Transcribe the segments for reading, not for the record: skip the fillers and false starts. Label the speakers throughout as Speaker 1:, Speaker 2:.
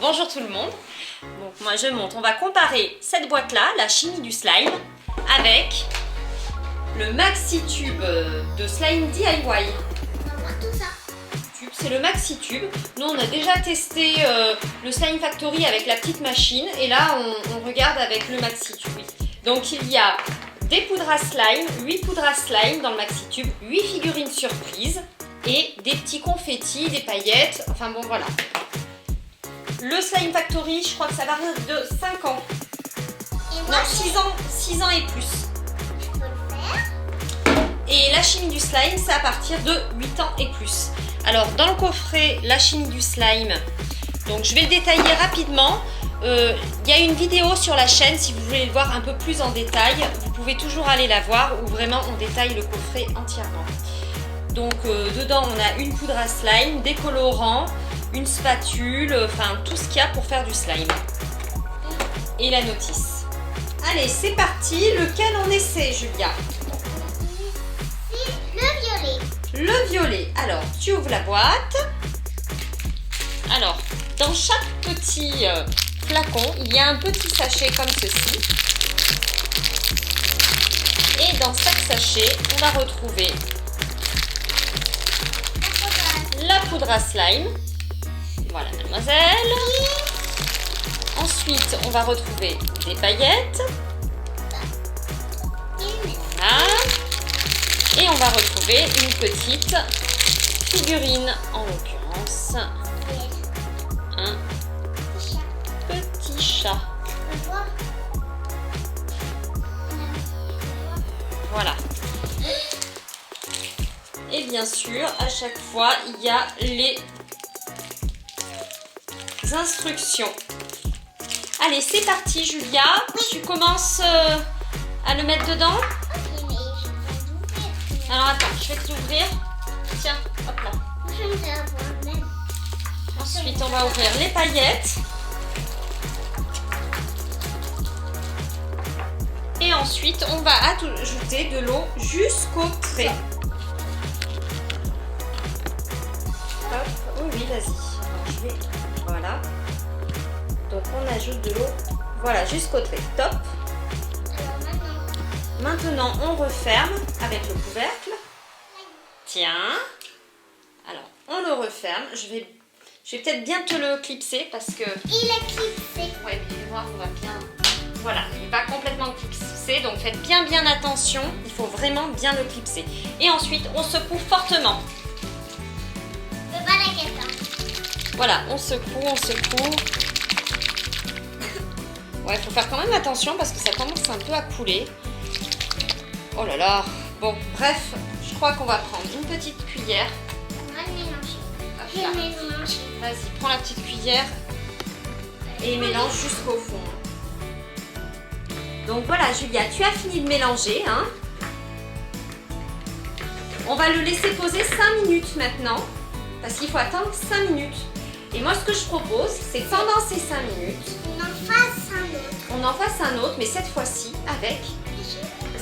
Speaker 1: bonjour tout le monde. Donc moi je monte, on va comparer cette boîte là, la chimie du slime, avec le maxi tube de slime DIY.
Speaker 2: On va voir tout ça.
Speaker 1: C'est le maxi tube. Nous on a déjà testé le Slime Factory avec la petite machine et là on regarde avec le maxi tube. Donc il y a des poudres à slime, 8 poudres à slime dans le maxi tube, 8 figurines surprises et des petits confettis, des paillettes, enfin bon voilà. Le Slime Factory, je crois que ça varie de 5 ans.
Speaker 2: Et moi,
Speaker 1: Non, 6 ans et plus.
Speaker 2: je peux le faire.
Speaker 1: Et la chimie du slime, c'est à partir de 8 ans et plus. Alors, dans le coffret, la chimie du slime, donc je vais le détailler rapidement. Il y a une vidéo sur la chaîne, si vous voulez le voir un peu plus en détail, vous pouvez toujours aller la voir où vraiment on détaille le coffret entièrement. Donc, dedans, on a une poudre à slime, des colorants, une spatule, enfin tout ce qu'il y a pour faire du slime. Et la notice. Allez, c'est parti. Lequel on essaie, Julia?
Speaker 2: C'est le violet.
Speaker 1: Le violet. Alors, tu ouvres la boîte. Alors, dans chaque petit flacon, il y a un petit sachet comme ceci. Et dans chaque sachet, on va retrouver la poudre à slime. Voilà, mademoiselle. Ensuite, on va retrouver des paillettes. Voilà. Et on va retrouver une petite figurine, en l'occurrence, un petit chat. Voilà. Et bien sûr, à chaque fois, il y a les instructions. Allez, c'est parti, Julia. Tu commences à le mettre dedans.
Speaker 2: Ok, mais je vais l'ouvrir.
Speaker 1: Alors attends, je vais te l'ouvrir. Tiens, hop là.
Speaker 2: Je vais avoir même.
Speaker 1: Ensuite, on va ouvrir les paillettes. Et ensuite, on va ajouter de l'eau jusqu'au trait. Hop, oui, vas-y. Je vais... Voilà. Donc, on ajoute de l'eau, voilà, jusqu'au trait. Top.
Speaker 2: Alors maintenant,
Speaker 1: Maintenant, on referme avec le couvercle. Tiens. Alors, on le referme. Je vais peut-être bien te le clipser parce que...
Speaker 2: il est clipsé.
Speaker 1: Ouais, mais les voir, on va bien... Voilà, il n'est pas complètement clipsé, donc faites bien attention. Il faut vraiment bien le clipser. Et ensuite, on secoue fortement.
Speaker 2: Je peux pas la question.
Speaker 1: Voilà, on secoue. Ouais, il faut faire quand même attention parce que ça commence un peu à couler. Oh là là. Bon, bref, je crois qu'on va prendre une petite cuillère.
Speaker 2: On va le mélanger.
Speaker 1: Hop
Speaker 2: Je
Speaker 1: là.
Speaker 2: vais le mélanger.
Speaker 1: Vas-y, prends la petite cuillère et mélange jusqu'au fond. Donc voilà, Julia, tu as fini de mélanger, hein. On va le laisser poser 5 minutes maintenant, parce qu'il faut attendre 5 minutes. Et moi, ce que je propose, c'est que pendant ces 5 minutes,
Speaker 2: On en fasse un autre.
Speaker 1: on en fasse un autre, mais cette fois-ci avec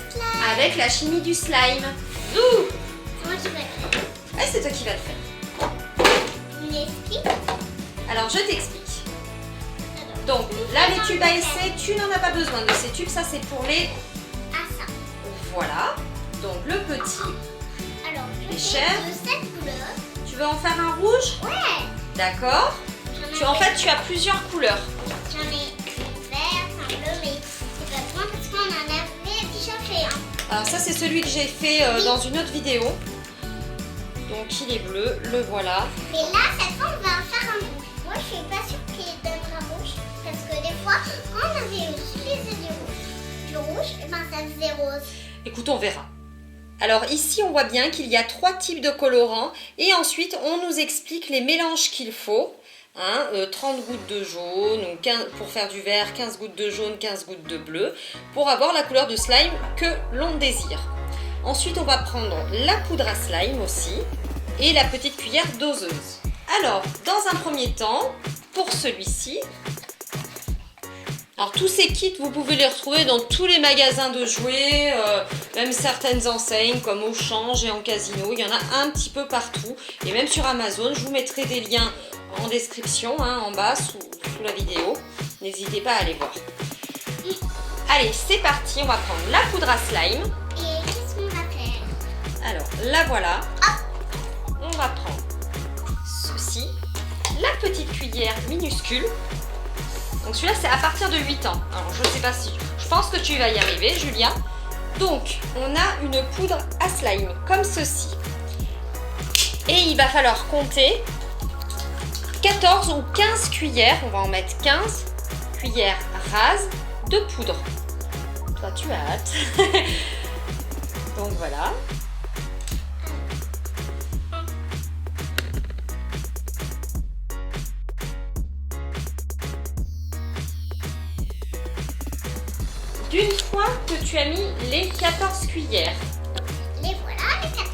Speaker 2: Slime.
Speaker 1: la chimie du slime. Zou!
Speaker 2: Moi je vais
Speaker 1: Et c'est toi qui vas le faire.
Speaker 2: une explique.
Speaker 1: Alors, je t'explique.
Speaker 2: Alors,
Speaker 1: Donc, là, les tubes à essai, tu n'en as pas besoin de ces tubes. Ça, c'est pour les...
Speaker 2: Ah ça.
Speaker 1: Voilà. Donc, le petit.
Speaker 2: Alors, je
Speaker 1: Les
Speaker 2: fais
Speaker 1: chèvres.
Speaker 2: de cette couleur.
Speaker 1: Tu veux en faire un rouge?
Speaker 2: Ouais.
Speaker 1: D'accord. En fait, tu as plusieurs couleurs.
Speaker 2: J'en ai vert, un bleu, mais c'est pas bon parce qu'on en avait déjà fait un.
Speaker 1: Alors ça, c'est celui que j'ai fait dans une autre vidéo. Donc, il est bleu. Le voilà.
Speaker 2: Mais là, cette fois, on va en faire un rouge. Moi, je suis pas sûre qu'il donnera rouge parce que des fois, quand on avait utilisé du rouge, et ben ça faisait rose.
Speaker 1: Écoute, on verra. Alors ici, on voit bien qu'il y a 3 types de colorants. Et ensuite, on nous explique les mélanges qu'il faut. Hein, 30 gouttes de jaune, ou 15, pour faire du vert, 15 gouttes de jaune, 15 gouttes de bleu, pour avoir la couleur de slime que l'on désire. Ensuite, on va prendre la poudre à slime aussi, et la petite cuillère doseuse. Alors, dans un premier temps, pour celui-ci, alors tous ces kits, vous pouvez les retrouver dans tous les magasins de jouets, même certaines enseignes comme Auchan, Géant Casino, il y en a un petit peu partout, et même sur Amazon. Je vous mettrai des liens en description, hein, en bas, sous sous la vidéo. N'hésitez pas à aller voir. Allez, c'est parti, on va prendre la poudre à slime.
Speaker 2: Et qu'est-ce qu'on va faire?
Speaker 1: Alors, la voilà. On va prendre ceci, la petite cuillère minuscule. Donc celui-là, c'est à partir de 8 ans. Alors, je ne sais pas si... Je pense que tu vas y arriver, Julia. Donc, on a une poudre à slime, comme ceci. Et il va falloir compter 14 ou 15 cuillères. On va en mettre 15 cuillères rases de poudre. Toi, tu as hâte. Donc, voilà. D'une fois que tu as mis les 14 cuillères.
Speaker 2: Les voilà, les 14.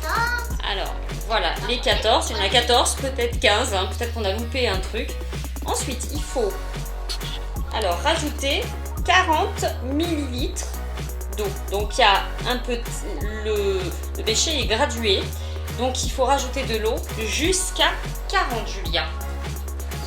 Speaker 1: Alors, voilà, les 14. Il y en a 14, peut-être 15. Hein, peut-être qu'on a loupé un truc. Ensuite, il faut alors rajouter 40 ml d'eau. Donc, il y a un peu... Le bécher est gradué. Donc, il faut rajouter de l'eau jusqu'à 40, Julia.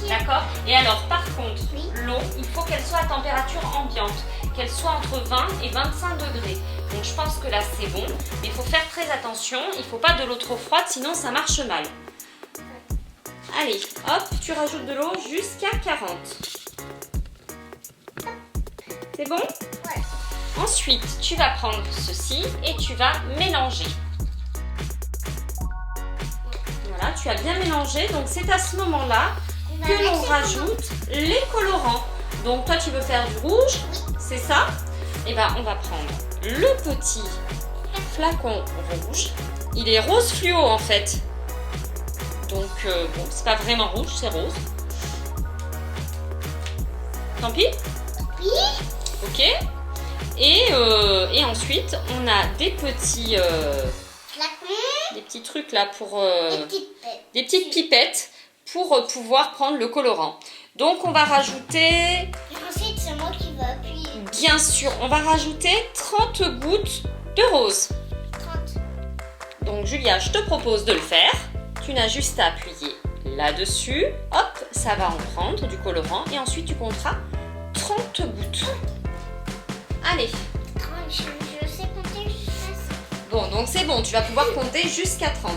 Speaker 1: D'accord? Et alors, par contre, l'eau, il faut qu'elle soit à température ambiante. Qu'elle soit entre 20 et 25 degrés. Donc je pense que là c'est bon, mais il faut faire très attention, il ne faut pas de l'eau trop froide, sinon ça marche mal. Allez, hop, tu rajoutes de l'eau jusqu'à 40. C'est bon?
Speaker 2: Ouais.
Speaker 1: Ensuite, tu vas prendre ceci et tu vas mélanger. Voilà, tu as bien mélangé, donc c'est à ce moment-là que l'on rajoute les colorants. Donc toi tu veux faire du rouge, c'est ça? Et bien on va prendre le petit flacon rouge. Il est rose fluo en fait. Donc bon, c'est pas vraiment rouge, c'est rose. Tant pis?
Speaker 2: Oui.
Speaker 1: Ok. Et ensuite on a des petits
Speaker 2: Flacon.
Speaker 1: des petits trucs là pour
Speaker 2: Des petites
Speaker 1: pipettes pour pouvoir prendre le colorant. Donc on va rajouter...
Speaker 2: Ensuite, c'est moi qui vais appuyer.
Speaker 1: Bien sûr, on va rajouter 30 gouttes de rose.
Speaker 2: 30.
Speaker 1: Donc Julia, je te propose de le faire. Tu n'as juste à appuyer là-dessus. Hop, ça va en prendre du colorant. Et ensuite, tu compteras 30 gouttes. Allez.
Speaker 2: 30, je sais compter jusqu'à ça.
Speaker 1: Bon, donc c'est bon, tu vas pouvoir compter jusqu'à 30.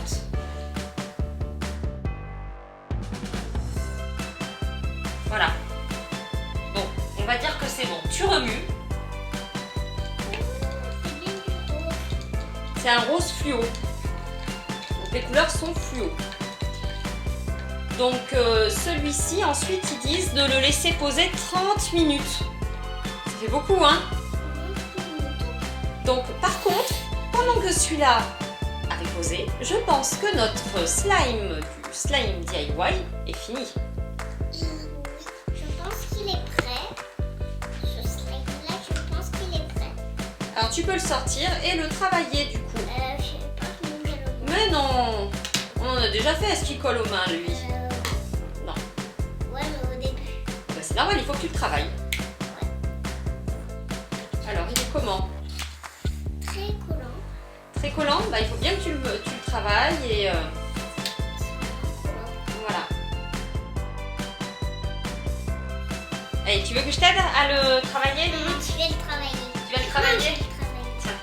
Speaker 1: Voilà. Bon, on va dire que c'est bon. Tu remues. C'est un rose fluo. Donc les couleurs sont fluo. Donc celui-ci, ensuite, ils disent de le laisser poser 30 minutes. Ça fait beaucoup, hein? Donc par contre, pendant que celui-là a reposé, je pense que notre slime du slime DIY est fini.
Speaker 2: Je pense qu'il est prêt. Ce slime-là, je pense qu'il est prêt.
Speaker 1: Alors tu peux le sortir et le travailler du coup.
Speaker 2: Je sais pas comment je le
Speaker 1: Mais non, on en a déjà fait, est-ce qu'il colle aux mains lui? Non.
Speaker 2: Ouais, mais au début.
Speaker 1: Bah, c'est normal, il faut que tu le travailles.
Speaker 2: Ouais.
Speaker 1: Alors il est comment?
Speaker 2: Très collant.
Speaker 1: Très collant? Bah, il faut bien que tu le travailles et voilà. Allez, tu veux que je t'aide à le travailler, Lulu?
Speaker 2: Je vais le travailler.
Speaker 1: Tu vas le travailler?
Speaker 2: Je vais le travailler.
Speaker 1: Tiens.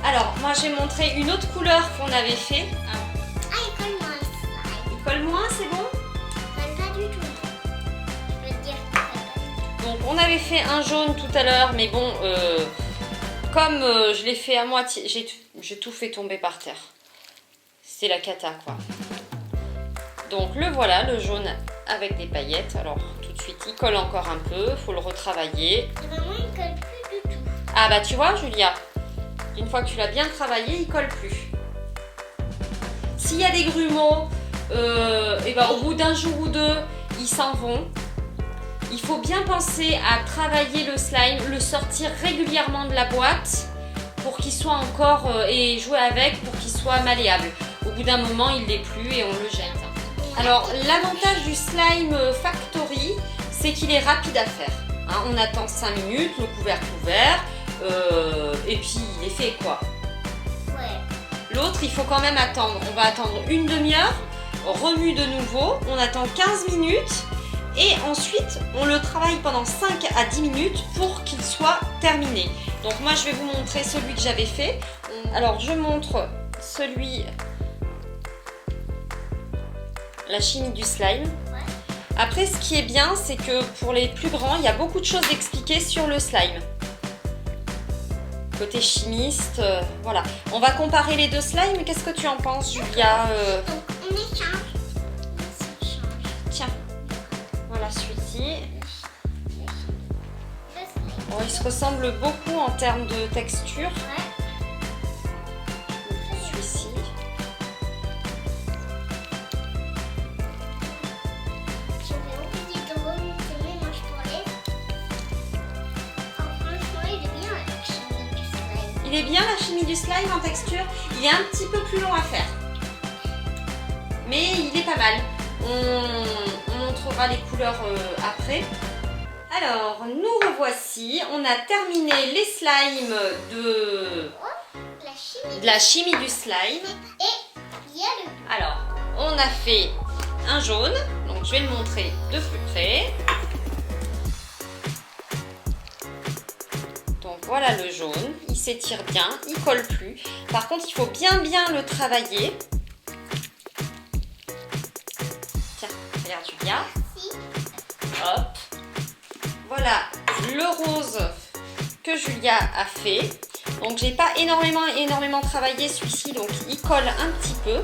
Speaker 1: Alors, moi, j'ai montré une autre couleur qu'on avait fait.
Speaker 2: Ah, il colle moins le slime.
Speaker 1: Il colle moins, c'est bon?
Speaker 2: Il colle pas du tout. Je veux te dire qu'il colle pas du tout.
Speaker 1: Donc, on avait fait un jaune tout à l'heure, mais bon, comme je l'ai fait à moitié, j'ai tout fait tomber par terre. C'est la cata, quoi. Donc, le voilà, le jaune avec des paillettes. Alors, tout de suite, il colle encore un peu. Faut le retravailler.
Speaker 2: Et ben moi, il colle plus du tout.
Speaker 1: Ah bah tu vois Julia, une fois que tu l'as bien travaillé, il colle plus. S'il y a des grumeaux, et ben, au bout d'un jour ou deux, ils s'en vont. Il faut bien penser à travailler le slime, le sortir régulièrement de la boîte pour qu'il soit encore, et jouer avec pour qu'il soit malléable. Au bout d'un moment, il l'est plus et on le jette. Alors l'avantage du slime factory, c'est qu'il est rapide à faire. Hein, on attend 5 minutes, le couvercle ouvert, et puis il est fait quoi.
Speaker 2: Ouais.
Speaker 1: L'autre, il faut quand même attendre. On va attendre une demi-heure, remue de nouveau, on attend 15 minutes, Et ensuite, on le travaille pendant 5 à 10 minutes pour qu'il soit terminé. Donc moi, je vais vous montrer celui que j'avais fait. Alors, je montre celui... La chimie du slime. Après, ce qui est bien, c'est que pour les plus grands, il y a beaucoup de choses expliquées sur le slime. Côté chimiste, voilà. On va comparer les deux slimes. Qu'est-ce que tu en penses, Julia?
Speaker 2: Donc on échange.
Speaker 1: Tiens, voilà celui-ci. Bon, ils se ressemblent beaucoup en termes de texture. Celui-ci.
Speaker 2: J'avais oublié de remonter mes manches pour les. Oh, franchement, il est bien la chimie du slime.
Speaker 1: Il est bien la chimie du slime en texture. Il est un petit peu plus long à faire. Mais il est pas mal. On montrera les couleurs après. Alors, nous revoici. On a terminé les slimes de la chimie du slime.
Speaker 2: Et il y a le.
Speaker 1: Alors, on a fait un jaune. Donc, je vais le montrer de plus près. Donc, voilà le jaune. Il s'étire bien. Il colle plus. Par contre, il faut bien le travailler. Tiens, regarde Julia. Hop. Voilà le rose que Julia a fait. Donc j'ai pas énormément travaillé celui-ci, donc il colle un petit peu.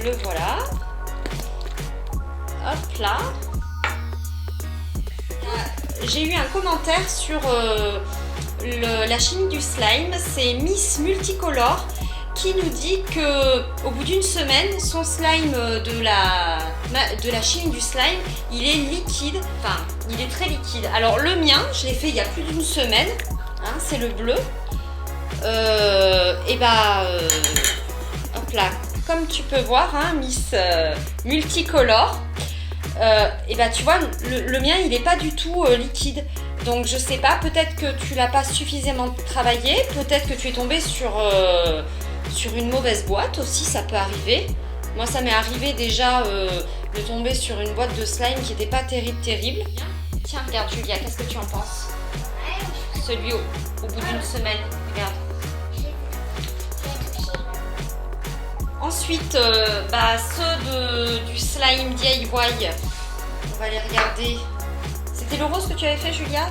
Speaker 1: Le voilà. Hop là. J'ai eu un commentaire sur la chimie du slime, c'est Miss Multicolore qui nous dit que au bout d'une semaine, son slime de la chimie du slime, il est liquide, enfin il est très liquide. Alors le mien, je l'ai fait il y a plus d'une semaine, hein, c'est le bleu. Hop là, comme tu peux voir, hein, Miss Multicolore, tu vois, le mien il n'est pas du tout liquide. Donc je sais pas, peut-être que tu l'as pas suffisamment travaillé, peut-être que tu es tombé sur une mauvaise boîte aussi, ça peut arriver. Moi ça m'est arrivé déjà de tomber sur une boîte de slime qui n'était pas terrible. Tiens, regarde Julia, qu'est-ce que tu en penses? Celui au bout d'une semaine, regarde. Ensuite, ceux du slime DIY, on va les regarder. C'était le rose que tu avais fait, Julia?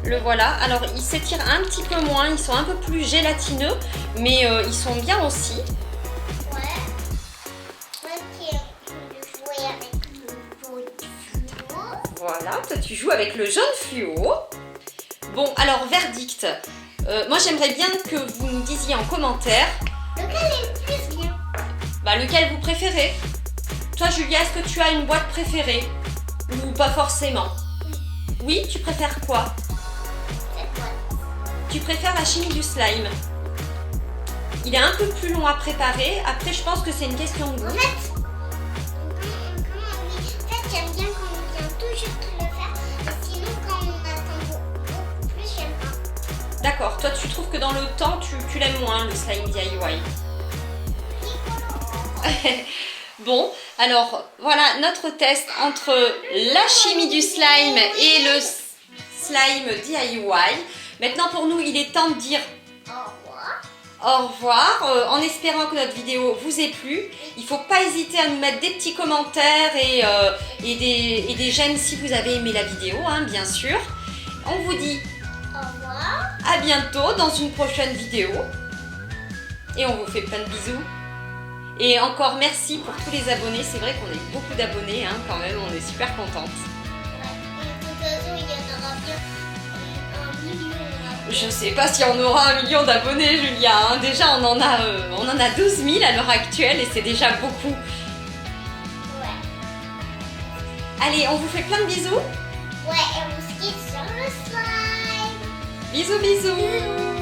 Speaker 1: Le voilà. Alors, ils s'étirent un petit peu moins, ils sont un peu plus gélatineux, mais ils sont bien aussi.
Speaker 2: Ouais. Moi qui jouais avec le jaune fluo.
Speaker 1: Voilà, toi tu joues avec le jaune fluo. Bon, alors, verdict. Moi, j'aimerais bien que vous nous disiez en commentaire.
Speaker 2: Lequel est le plus bien?
Speaker 1: Lequel vous préférez? Toi, Julia, est-ce que tu as une boîte préférée? Ou pas forcément? Oui, tu préfères quoi? Tu préfères la chimie du slime. Il est un peu plus long à préparer. Après, je pense que c'est une question de goût.
Speaker 2: En fait, j'aime bien quand on vient tout juste de le faire. Et sinon, quand on attend beaucoup plus, j'aime pas.
Speaker 1: D'accord. Toi, tu trouves que dans le temps, tu l'aimes moins, le slime DIY. Bon, alors, voilà notre test entre la chimie du slime et le slime DIY. Maintenant, pour nous, il est temps de dire au revoir, en espérant que notre vidéo vous ait plu. Il ne faut pas hésiter à nous mettre des petits commentaires et des j'aime si vous avez aimé la vidéo, hein, bien sûr. On vous dit
Speaker 2: au revoir.
Speaker 1: À bientôt dans une prochaine vidéo. Et on vous fait plein de bisous. Et encore merci pour tous les abonnés. C'est vrai qu'on a eu beaucoup d'abonnés, hein, quand même. On est super contentes.
Speaker 2: De toute façon, il y en aura bien 1 million.
Speaker 1: Je sais pas si on aura 1 million d'abonnés, Julia. Hein. Déjà, on en a 12 000 à l'heure actuelle et c'est déjà beaucoup.
Speaker 2: Ouais.
Speaker 1: Allez, on vous fait plein de bisous.
Speaker 2: Ouais, et on se quitte sur le slime.
Speaker 1: Bisous, bisous.